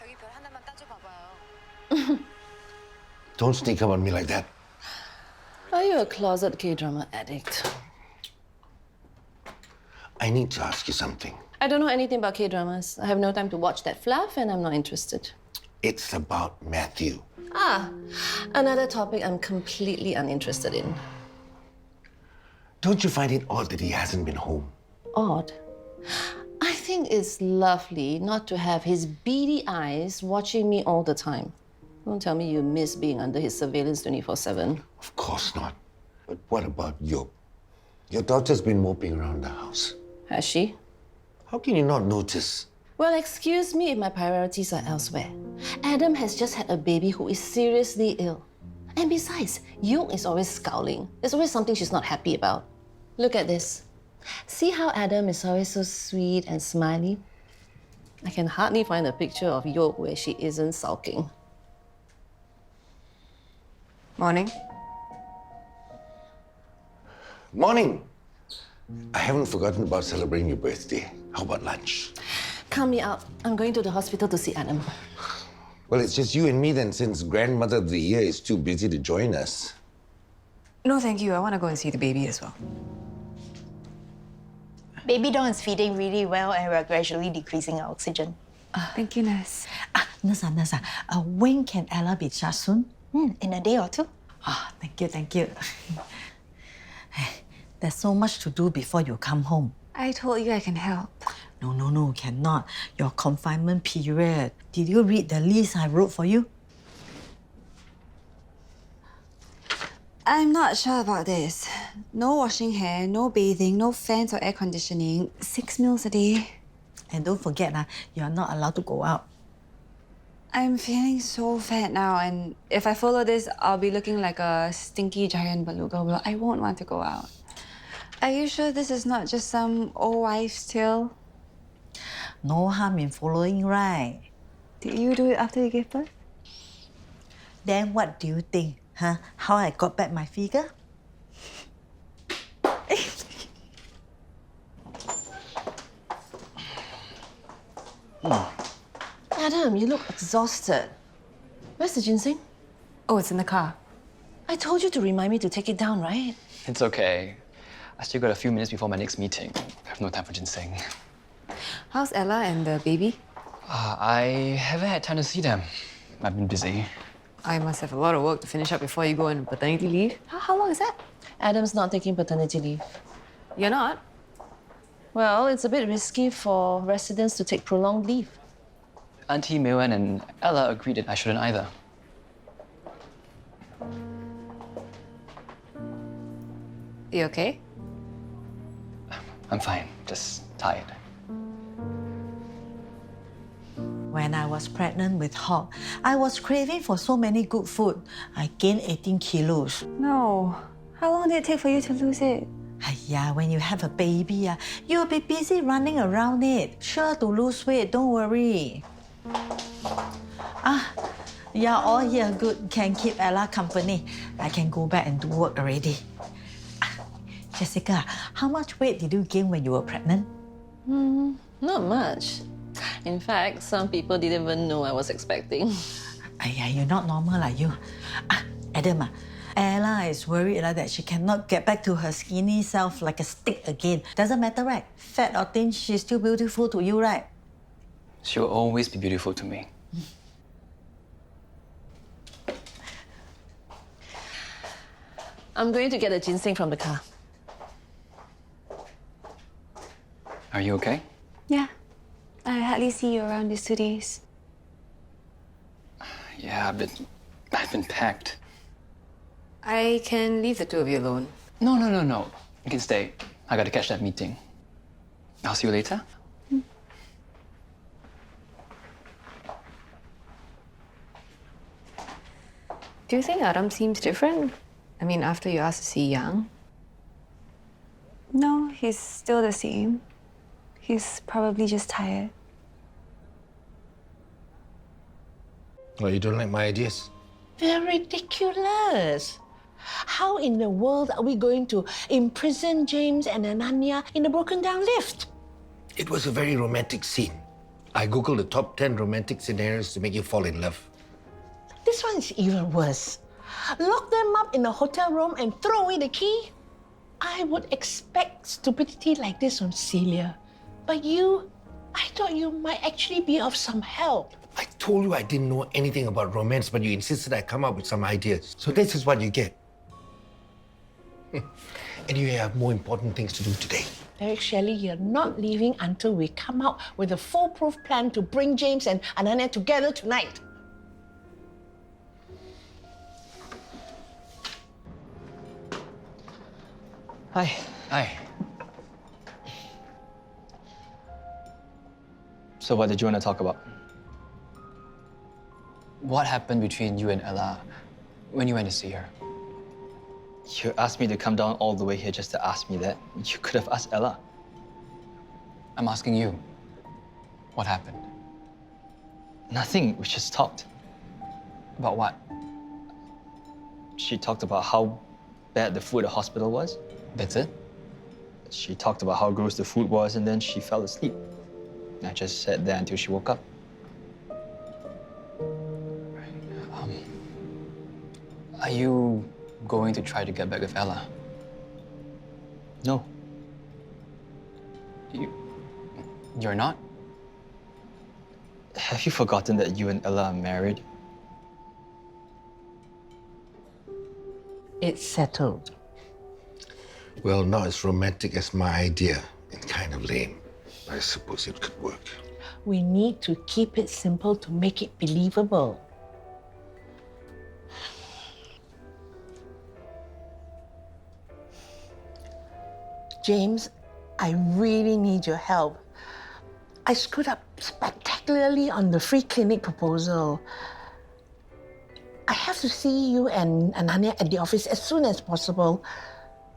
저기 별 하나만 따줘봐봐요. Don't sneak up on me like that. Are you a closet K-drama addict? I need to ask you something. I don't know anything about K-dramas. I have no time to watch that fluff and I'm not interested. It's about Matthew. Ah, another topic I'm completely uninterested in. Don't you find it odd that he hasn't been home? Odd. I think it's lovely not to have his beady eyes watching me all the time. Don't tell me you miss being under his surveillance 24/7. Of course not. But what about Yoke? Your daughter's been moping around the house. Has she? How can you not notice? Well, excuse me if my priorities are elsewhere. Adam has just had a baby who is seriously ill. And besides, Yoke is always scowling. There's always something she's not happy about. Look at this. See how Adam is always so sweet and smiley? I can hardly find a picture of Yoke where she isn't sulking. Morning. Morning. I haven't forgotten about celebrating your birthday. How about lunch? Count me out. I'm going to the hospital to see Adam. Well, it's just you and me then, since Grandmother of the Year is too busy to join us. No, thank you. I want to go and see the baby as well. Baby Dawn is feeding really well and we're gradually decreasing our oxygen. Thank you, nurse. Nurse, when can Ella be charged soon? In a day or two. Thank you. There's so much to do before you come home. I told you I can help. No, cannot. Your confinement period. Did you read the list I wrote for you? I'm not sure about this. No washing hair, no bathing, no fans or air conditioning, 6 meals a day. And don't forget, you are not allowed to go out. I'm feeling so fat now, and if I follow this, I'll be looking like a stinky giant beluga. Well, I won't want to go out. Are you sure this is not just some old wives' tale? No harm in following, right? Did you do it after you gave birth? Then what do you think? How I got back my figure? Adam, you look exhausted. Where's the ginseng? Oh, it's in the car. I told you to remind me to take it down, right? It's okay. I still got a few minutes before my next meeting. I have no time for ginseng. How's Ella and the baby? I haven't had time to see them. I've been busy. I must have a lot of work to finish up before you go on paternity leave. How long is that? Adam's not taking paternity leave. You're not? Well, it's a bit risky for residents to take prolonged leave. Auntie May Wan and Ella agreed that I shouldn't either. You okay? I'm fine, just tired. When I was pregnant with Hawk, I was craving for so many good food. I gained 18 kilos. No. How long did it take for you to lose it? When you have a baby, you'll be busy running around it. Sure to lose weight, don't worry. You're all here good. Can keep Ella company. I can go back and do work already. Jessica, how much weight did you gain when you were pregnant? Not much. In fact, some people didn't even know I was expecting. You're not normal like you. Adam, Ella is worried that she cannot get back to her skinny self like a stick again. Doesn't matter, right? Fat or thin, she's still beautiful to you, right? She'll always be beautiful to me. I'm going to get a ginseng from the car. Are you okay? Yeah. I hardly see you around these 2 days. Yeah, I've been packed. I can leave the two of you alone. No. You can stay. I gotta catch that meeting. I'll see you later. Do you think Adam seems different? I mean, after you asked to see Yang? No, he's still the same. He's probably just tired. Well, you don't like my ideas? They're ridiculous. How in the world are we going to imprison James and Ananya in a broken down lift? It was a very romantic scene. I googled the top 10 romantic scenarios to make you fall in love. This one is even worse. Lock them up in a hotel room and throw away the key? I would expect stupidity like this from Celia. But you, I thought you might actually be of some help. I told you I didn't know anything about romance, but you insisted I come up with some ideas. So this is what you get. Anyway, I have more important things to do today. Derek, Shelley, you're not leaving until we come out with a foolproof plan to bring James and Ananya together tonight. Hi. Hi. So what did you want to talk about? What happened between you and Ella when you went to see her? You asked me to come down all the way here just to ask me that. You could have asked Ella. I'm asking you. What happened? Nothing. We just talked. About what? She talked about how bad the food at the hospital was. That's it? She talked about how gross the food was and then she fell asleep. I just sat there until she woke up. Are you going to try to get back with Ella? No. You're not? Have you forgotten that you and Ella are married? It's settled. Well, not as romantic as my idea and kind of lame. I suppose it could work. We need to keep it simple to make it believable. James, I really need your help. I screwed up spectacularly on the free clinic proposal. I have to see you and Ananya at the office as soon as possible.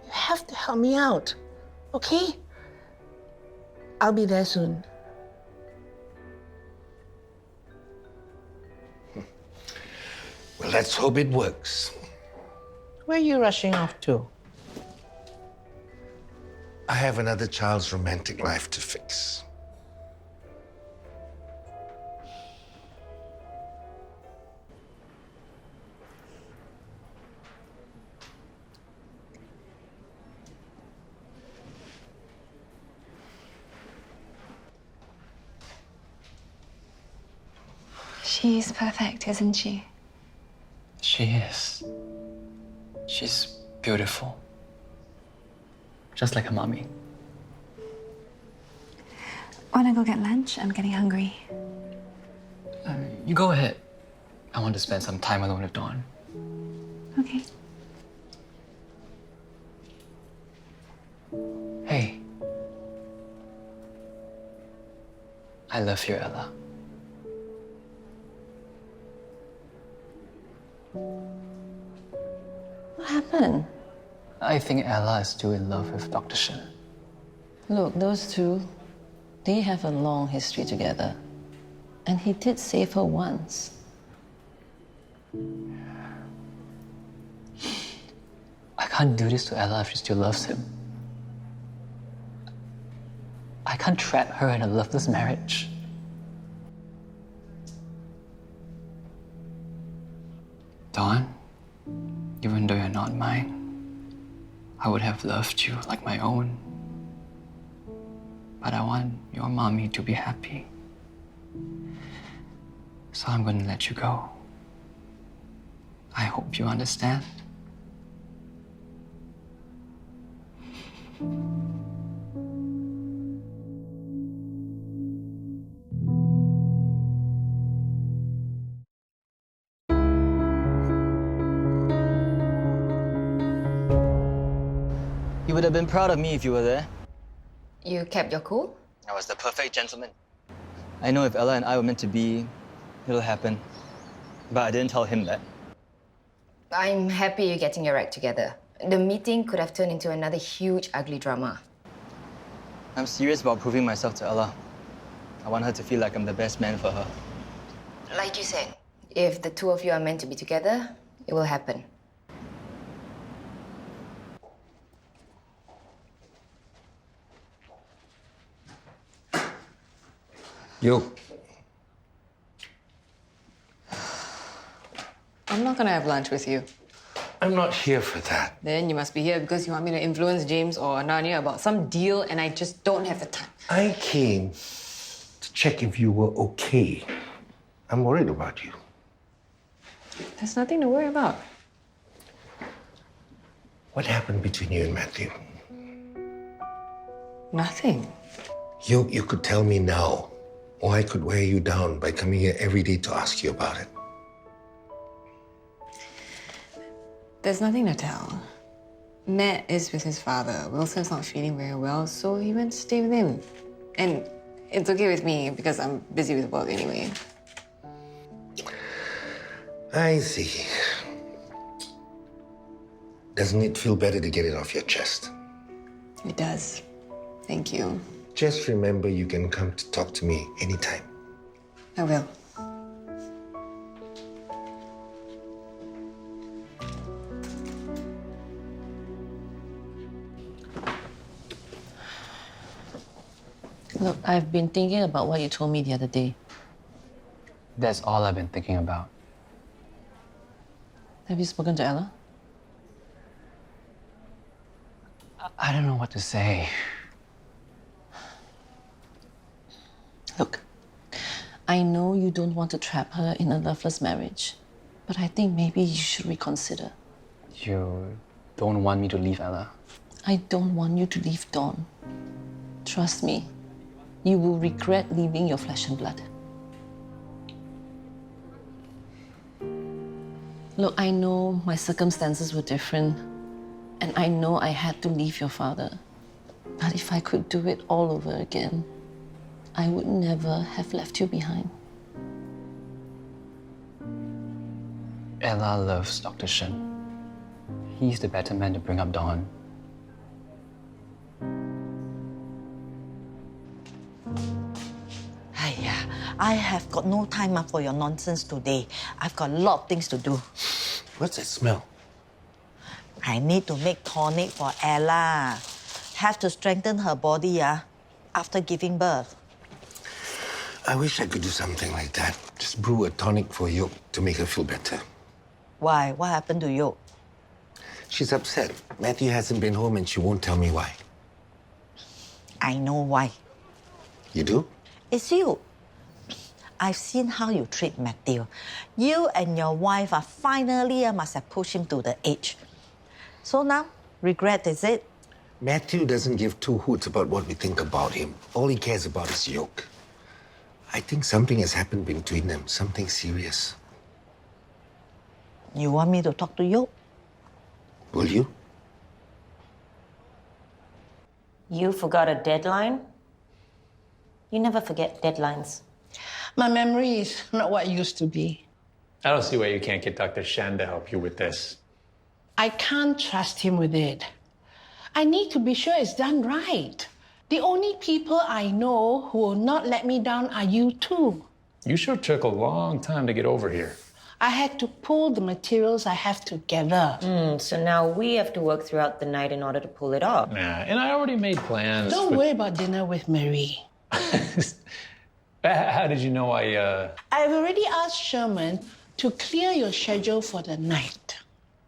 You have to help me out, okay? I'll be there soon. Well, let's hope it works. Where are you rushing off to? I have another child's romantic life to fix. She's perfect, isn't she? She is. She's beautiful. Just like her mommy. Wanna go get lunch? I'm getting hungry. You go ahead. I want to spend some time alone with Dawn. Okay. Hey. I love you, Ella. What happened? I think Ella is still in love with Dr. Shen. Look, those two, they have a long history together. And he did save her once. I can't do this to Ella if she still loves him. I can't trap her in a loveless marriage. Dawn, even though you're not mine, I would have loved you like my own. But I want your mommy to be happy. So I'm gonna let you go. I hope you understand. You would have been proud of me if you were there. You kept your cool? I was the perfect gentleman. I know if Ella and I were meant to be, it'll happen. But I didn't tell him that. I'm happy you're getting your act together. The meeting could have turned into another huge, ugly drama. I'm serious about proving myself to Ella. I want her to feel like I'm the best man for her. Like you said, if the two of you are meant to be together, it will happen. Yoke, I'm not gonna have lunch with you. I'm not here for that. Then you must be here because you want me to influence James or Ananya about some deal, and I just don't have the time. I came to check if you were okay. I'm worried about you. There's nothing to worry about. What happened between you and Matthew? Nothing. You could tell me now, or I could wear you down by coming here every day to ask you about it. There's nothing to tell. Matt is with his father. Wilson's not feeling very well, so he went to stay with him. And it's okay with me because I'm busy with work anyway. I see. Doesn't it feel better to get it off your chest? It does. Thank you. Just remember you can come to talk to me anytime. I will. Look, I've been thinking about what you told me the other day. That's all I've been thinking about. Have you spoken to Ella? I don't know what to say. Look, I know you don't want to trap her in a loveless marriage, but I think maybe you should reconsider. You don't want me to leave Ella? I don't want you to leave Dawn. Trust me, you will regret leaving your flesh and blood. Look, I know my circumstances were different, and I know I had to leave your father. But if I could do it all over again, I would never have left you behind. Ella loves Dr. Shen. He's the better man to bring up Dawn. I have got no time for your nonsense today. I've got a lot of things to do. What's that smell? I need to make tonic for Ella. Have to strengthen her body after giving birth. I wish I could do something like that. Just brew a tonic for Yoke to make her feel better. Why? What happened to you? She's upset. Matthew hasn't been home and she won't tell me why. I know why. You do? It's you. I've seen how you treat Matthew. You and your wife finally must have pushed him to the edge. So now, regret is it? Matthew doesn't give two hoots about what we think about him. All he cares about is Yoke. I think something has happened between them, something serious. You want me to talk to Yoke? Will you? You forgot a deadline? You never forget deadlines. My memory is not what it used to be. I don't see why you can't get Dr. Shan to help you with this. I can't trust him with it. I need to be sure it's done right. The only people I know who will not let me down are you two. You sure took a long time to get over here. I had to pull the materials I have together. So now we have to work throughout the night in order to pull it off. Nah, and I already made plans. Don't worry about dinner with Marie. How did you know I've already asked Sherman to clear your schedule for the night.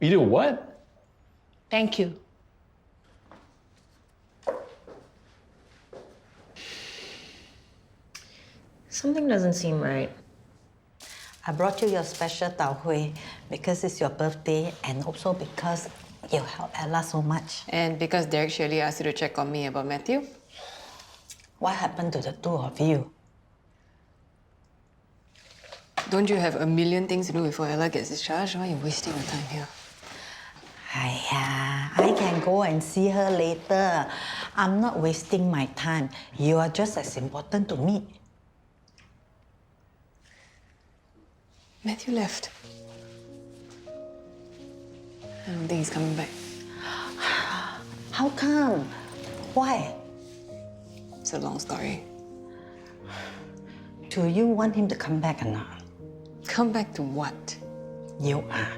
You do what? Thank you. Something doesn't seem right. I brought you your special tau hui because it's your birthday and also because you helped Ella so much. And because Derek Shirley asked you to check on me about Matthew? What happened to the two of you? Don't you have a million things to do before Ella gets discharged? Why are you wasting your time here? I can go and see her later. I'm not wasting my time. You are just as important to me. Matthew left. I don't think he's coming back. How come? Why? It's a long story. Do you want him to come back or not? Come back to what? You are.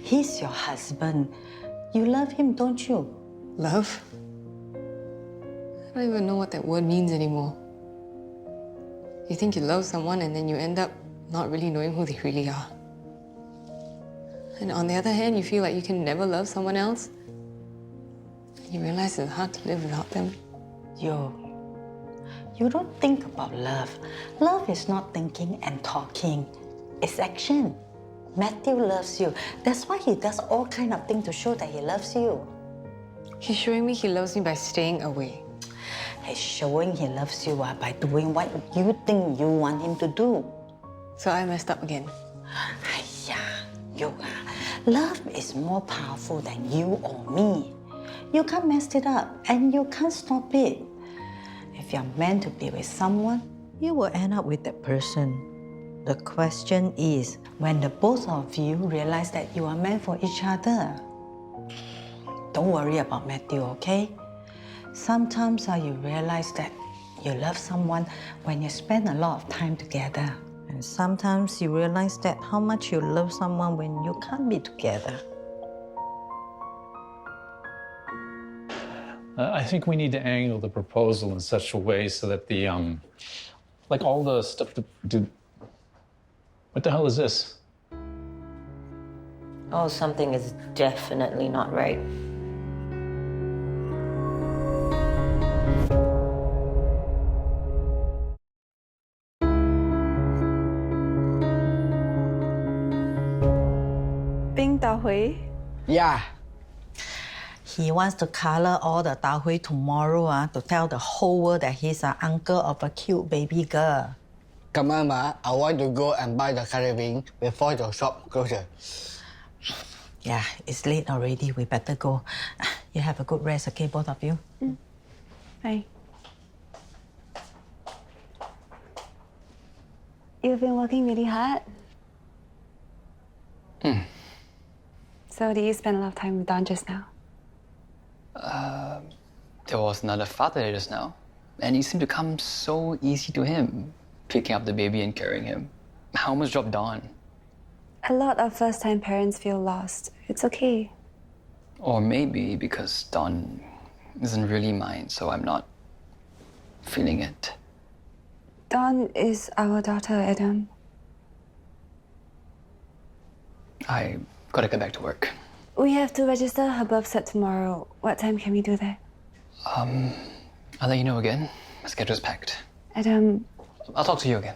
He's your husband. You love him, don't you? Love? I don't even know what that word means anymore. You think you love someone and then you end up not really knowing who they really are. And on the other hand, you feel like you can never love someone else. And you realize it's hard to live without them. Yo, you don't think about love. Love is not thinking and talking. It's action. Matthew loves you. That's why he does all kind of things to show that he loves you. He's showing me he loves me by staying away. He's showing he loves you by doing what you think you want him to do. So I messed up again. Yoke, love is more powerful than you or me. You can't mess it up and you can't stop it. If you're meant to be with someone, you will end up with that person. The question is, when the both of you realize that you are meant for each other. Don't worry about Matthew, okay? Sometimes you realize that you love someone when you spend a lot of time together. And sometimes you realize that how much you love someone when you can't be together. I think we need to angle the proposal in such a way so that the, like all the stuff to do. What the hell is this? Oh, something is definitely not right. Yeah. He wants to color all the tau hui tomorrow to tell the whole world that he's an uncle of a cute baby girl. Come on, Ma. I want to go and buy the carving before the shop closes. Yeah, it's late already. We better go. You have a good rest, okay, both of you? Bye. You've been working really hard. So did you spend a lot of time with Don just now? There was another Father Day just now, and it seemed to come so easy to him, picking up the baby and carrying him. I almost dropped Dawn. A lot of first-time parents feel lost. It's okay. Or maybe because Dawn isn't really mine, so I'm not feeling it. Dawn is our daughter, Adam. I gotta get back to work. We have to register her birth cert tomorrow. What time can we do that? I'll let you know again. My schedule's packed. Adam, I'll talk to you again.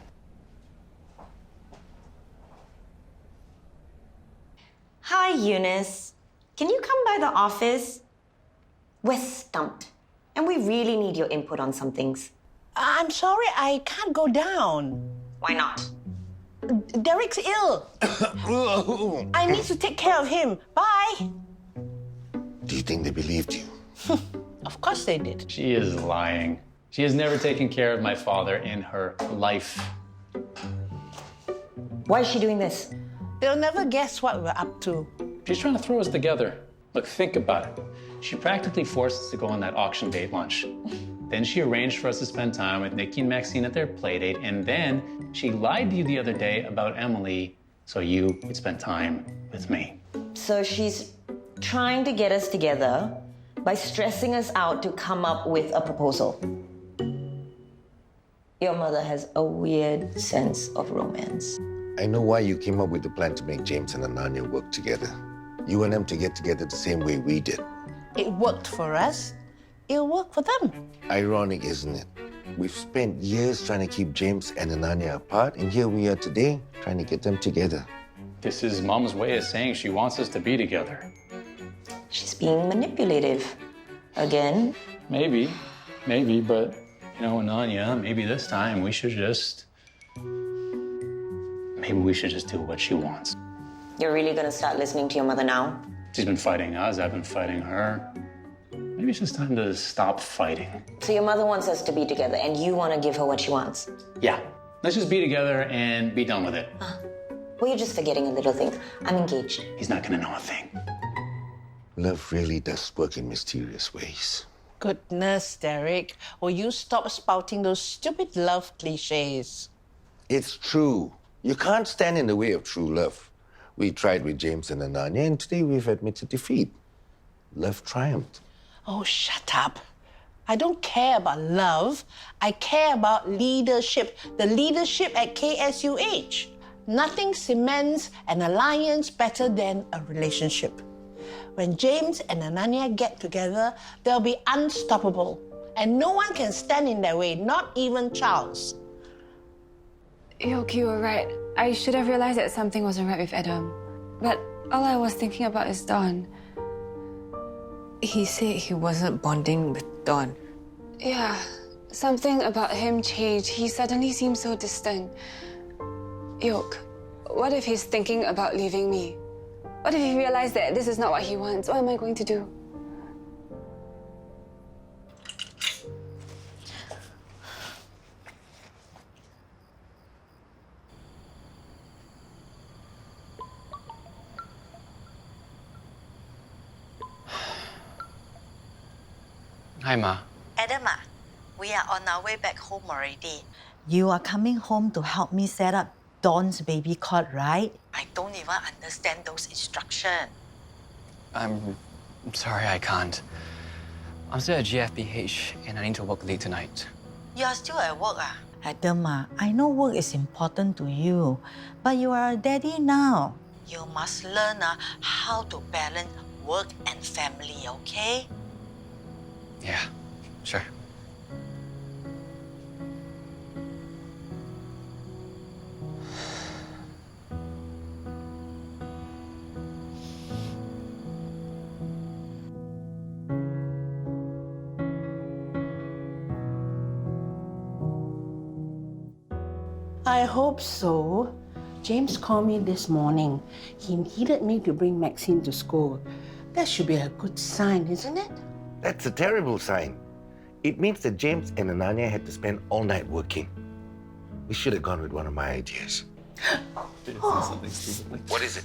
Hi, Eunice. Can you come by the office? We're stumped, and we really need your input on some things. I'm sorry, I can't go down. Why not? Derek's ill. I need to take care of him. Bye. Do you think they believed you? Of course they did. She is lying. She has never taken care of my father in her life. Why is she doing this? They'll never guess what we're up to. She's trying to throw us together. Look, think about it. She practically forced us to go on that auction date lunch. Then she arranged for us to spend time with Nikki and Maxine at their playdate, and then she lied to you the other day about Emily so you could spend time with me. So she's trying to get us together by stressing us out to come up with a proposal. Your mother has a weird sense of romance. I know why you came up with the plan to make James and Ananya work together. You want them to get together the same way we did. It worked for us. It'll work for them. Ironic, isn't it? We've spent years trying to keep James and Ananya apart, and here we are today trying to get them together. This is Mom's way of saying she wants us to be together. She's being manipulative. Again. Maybe, but, you know, Ananya, maybe this time we should just... Maybe we should just do what she wants. You're really gonna start listening to your mother now? She's been fighting us, I've been fighting her. Maybe it's just time to stop fighting. So your mother wants us to be together and you want to give her what she wants? Yeah, let's just be together and be done with it. Well, you're just forgetting a little thing. I'm engaged. He's not gonna know a thing. Love really does work in mysterious ways. Goodness, Derek. Will you stop spouting those stupid love cliches? It's true. You can't stand in the way of true love. We tried with James and Ananya, and today we've admitted defeat. Love triumphed. Oh, shut up. I don't care about love. I care about leadership. The leadership at KSUH. Nothing cements an alliance better than a relationship. When James and Ananya get together, they'll be unstoppable. And no one can stand in their way, not even Charles. Yoke, you were right. I should have realized that something wasn't right with Adam. But all I was thinking about is Dawn. He said he wasn't bonding with Dawn. Yeah, something about him changed. He suddenly seemed so distant. Yoke, what if he's thinking about leaving me? What if he realized that this is not what he wants? What am I going to do? Hi, Ma. Adam, we are on our way back home already. You are coming home to help me set up Dawn's baby cot, right? I don't even understand those instructions. I'm sorry I can't. I'm still at GFBH and I need to work late tonight. You are still at work, Adam, I know work is important to you, but you are a daddy now. You must learn how to balance work and family, okay? Yeah, sure. I hope so. James called me this morning. He needed me to bring Maxine to school. That should be a good sign, isn't it? That's a terrible sign. It means that James and Ananya had to spend all night working. We should have gone with one of my ideas. What is it?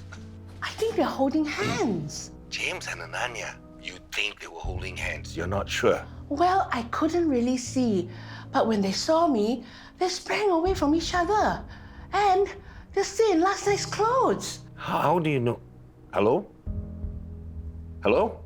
I think they're holding hands. James and Ananya. You think they were holding hands. You're not sure. Well, I couldn't really see. But when they saw me, they sprang away from each other. And they're still in last night's clothes. How do you know? Hello? Hello?